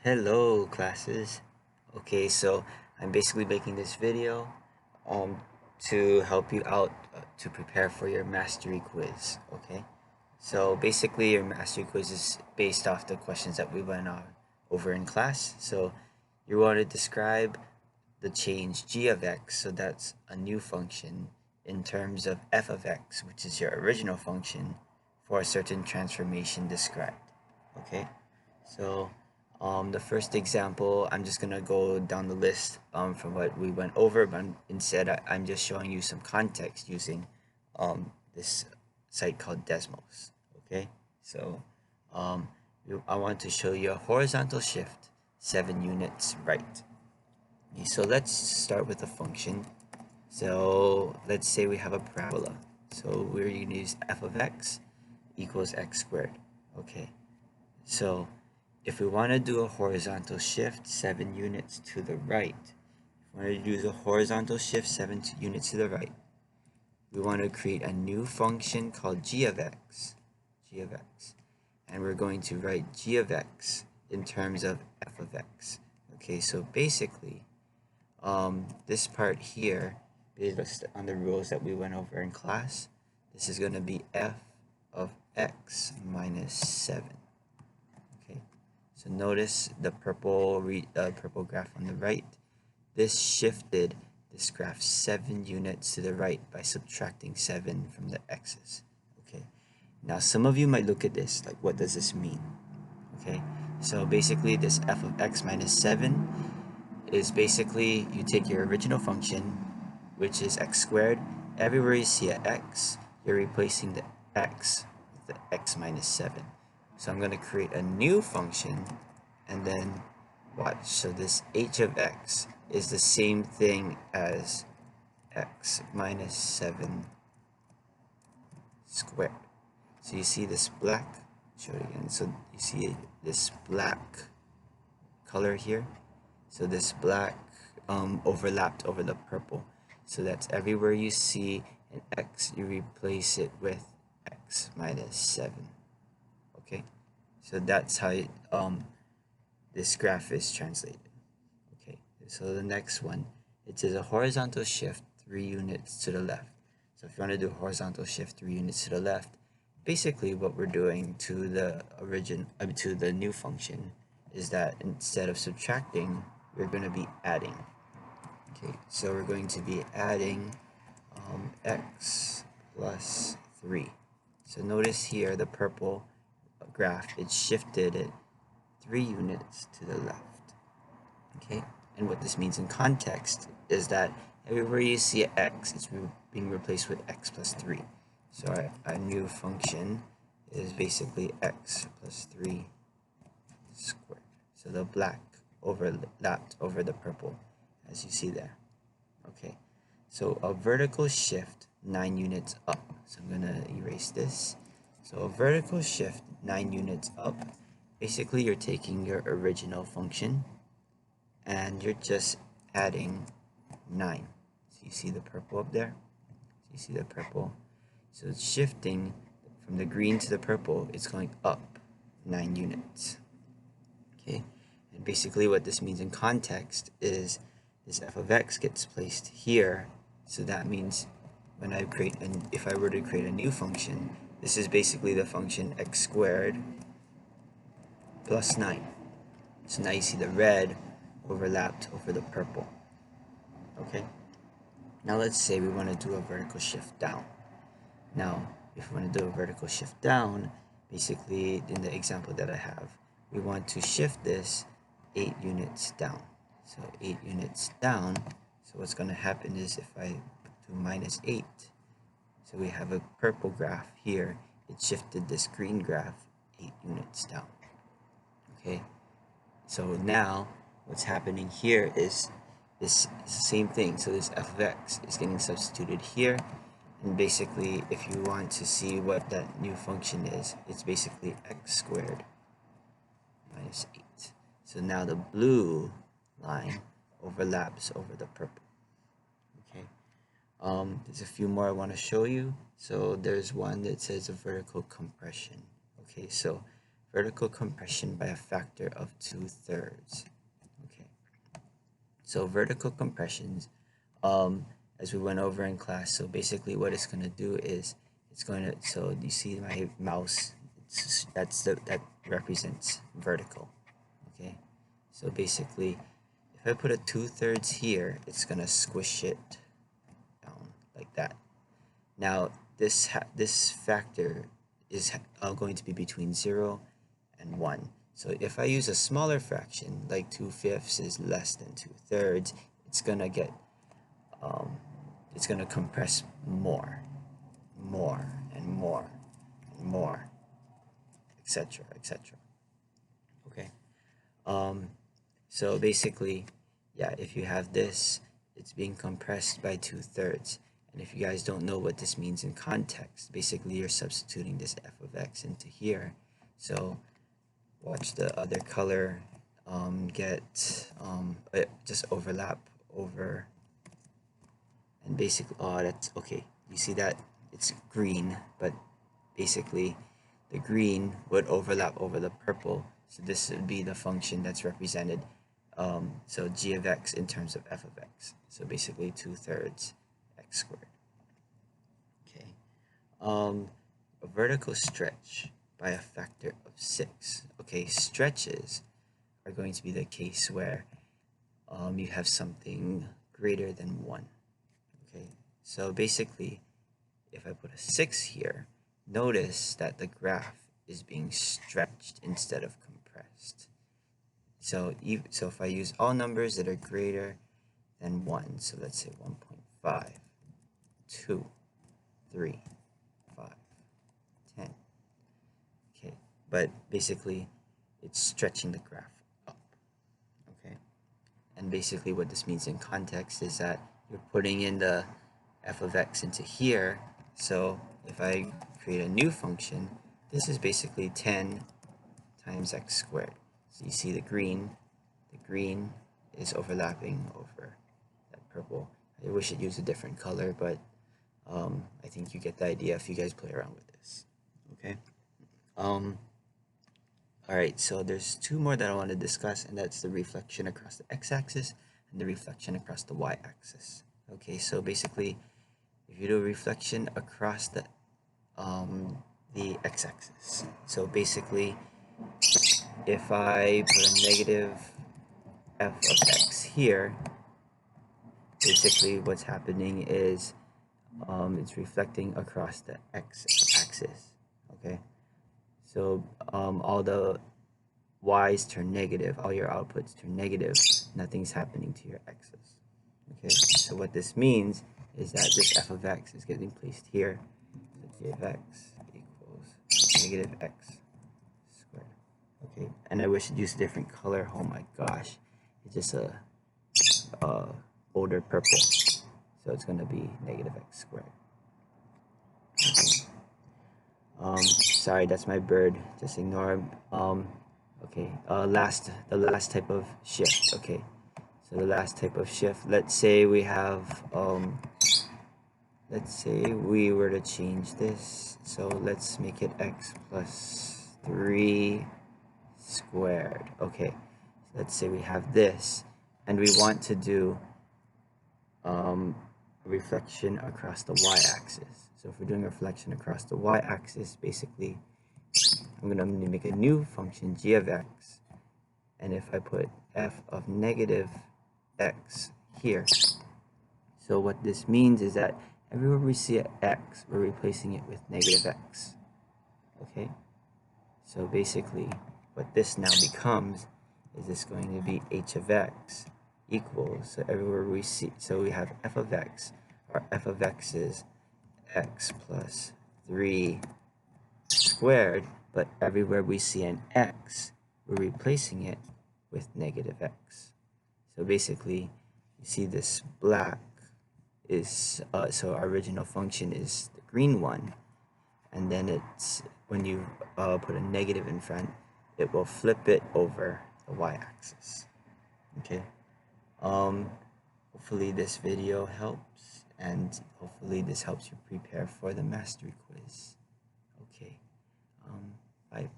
Hello classes. Okay, so I'm basically making this video um, to help you out to prepare for your mastery quiz. Okay, so basically your mastery quiz is based off the questions that we went on over in class. So you want to describe the change g of x, so that's a new function, in terms of f of x, which is your original function, for a certain transformation described. Okay, so the first example, I'm just gonna go down the list from what we went over, but instead I'm just showing you some context using this site called Desmos. Okay, so um, I want to show you a horizontal shift 7 units right. Okay, so let's start with a function. So let's say we have a parabola. So we're going to use f of x equals x squared. Okay, so if we want to do a horizontal shift 7 units to the right, if we want to do a horizontal shift 7 units to the right, we want to create a new function called g of x, and we're going to write g of x in terms of f of x. Okay, so basically, this part here, based on the rules that we went over in class, this is going to be f of x minus 7. Okay, so notice the purple graph on the right. This shifted this graph 7 units to the right by subtracting 7 from the x's. Okay, now some of you might look at this like, what does this mean? Okay, so basically this f of x minus 7 is basically you take your original function, which is x squared. Everywhere you see an x, you're replacing the x with the x minus 7. So I'm going to create a new function, and then watch. So this h of x is the same thing as x minus 7 squared. So you see this black, show it again. So you see this black color here. So this black overlapped over the purple. So that's everywhere you see an x, you replace it with x minus 7. Okay, so that's how this graph is translated. Okay, so the next one, it is a horizontal shift 3 units to the left. So if you want to do a horizontal shift 3 units to the left, basically what we're doing to to the new function is that instead of subtracting, we're going to be adding. Okay, so we're going to be adding x plus 3. So notice here the purple graph, it shifted it 3 units to the left. Okay, and what this means in context is that everywhere you see an x, it's being replaced with x plus 3. So our new function is basically x plus 3 squared. So the black overlapped over the purple, as you see there. Okay, so a vertical shift 9 units up. So I'm gonna erase this. So a vertical shift 9 units up, basically you're taking your original function and you're just adding 9. So you see the purple up there? So you see the purple? So it's shifting from the green to the purple, it's going up 9 units. Okay, and basically what this means in context is this f of x gets placed here. So that means when if I were to create a new function, this is basically the function x squared plus 9. So now you see the red overlapped over the purple. Okay, now let's say we want to do a vertical shift down. Now, if we want to do a vertical shift down, basically in the example that I have, we want to shift this 8 units down. So 8 units down. So what's going to happen is if I do minus 8, so we have a purple graph here, it shifted this green graph 8 units down. Okay, so now what's happening here is this same thing. So this f of x is getting substituted here. And basically, if you want to see what that new function is, it's basically x squared minus 8. So now the blue line overlaps over the purple. Okay. There's a few more I want to show you. So there's one that says a vertical compression. Okay, so vertical compression by a factor of 2/3. Okay, so vertical compressions, as we went over in class, so basically what it's going to do is it's going to, so you see my mouse, that represents vertical. Okay, so basically if I put a 2/3 here, it's going to squish it down like that. Now this factor is going to be between 0 and 1. So if I use a smaller fraction, like 2/5 is less than 2/3, it's gonna get it's gonna compress more, and more, and more, etc., etc. Okay. So basically, yeah, if you have this, it's being compressed by 2/3. And if you guys don't know what this means in context, basically you're substituting this f of x into here. So watch the other color just overlap over, and basically, oh, that's okay. You see that it's green, but basically the green would overlap over the purple. So this would be the function that's represented. So g of x in terms of f of x. So basically 2/3 x squared. Okay. A vertical stretch by a factor of 6. Okay, stretches are going to be the case where you have something greater than 1. Okay, so basically, if I put a 6 here, notice that the graph is being stretched instead of compressed. So if I use all numbers that are greater than 1, so let's say 1.5, 2, 3, 5, 10. Okay, but basically it's stretching the graph up. Okay, and basically what this means in context is that you're putting in the f of x into here. So if I create a new function, this is basically 10 times x squared. So you see the green is overlapping over that purple. I wish it used a different color, but I think you get the idea if you guys play around with this. Okay. All right, so there's two more that I want to discuss, and that's the reflection across the x-axis and the reflection across the y-axis. Okay, so basically, if you do a reflection across the x-axis, so basically, if I put a negative f of x here, basically what's happening is it's reflecting across the x-axis. Okay, so all the y's turn negative, all your outputs turn negative, nothing's happening to your x's. Okay, so what this means is that this f of x is getting placed here. So g of x equals negative x squared. Okay, and I wish it used a different color. Oh my gosh, it's just a bolder purple. So it's going to be negative x squared. Okay. Sorry, that's my bird. Just ignore. Okay. The last type of shift. Okay. So the last type of shift. Let's say we have. Let's say we were to change this. So let's make it x plus 3 squared. Okay. Let's say we have this, and we want to do reflection across the y-axis. So if we're doing reflection across the y-axis, basically I'm going to make a new function g of x, and if I put f of negative x here, so what this means is that everywhere we see an x, we're replacing it with negative x. Okay, so basically what this now becomes is this going to be h of x equals, so everywhere we see, so we have f of x, our f of x is x plus 3 squared, but everywhere we see an x, we're replacing it with negative x. So basically, you see this black is, so our original function is the green one, and then it's, when you put a negative in front, it will flip it over the y-axis. Okay. Hopefully this video helps, and hopefully this helps you prepare for the mastery quiz. Okay, bye.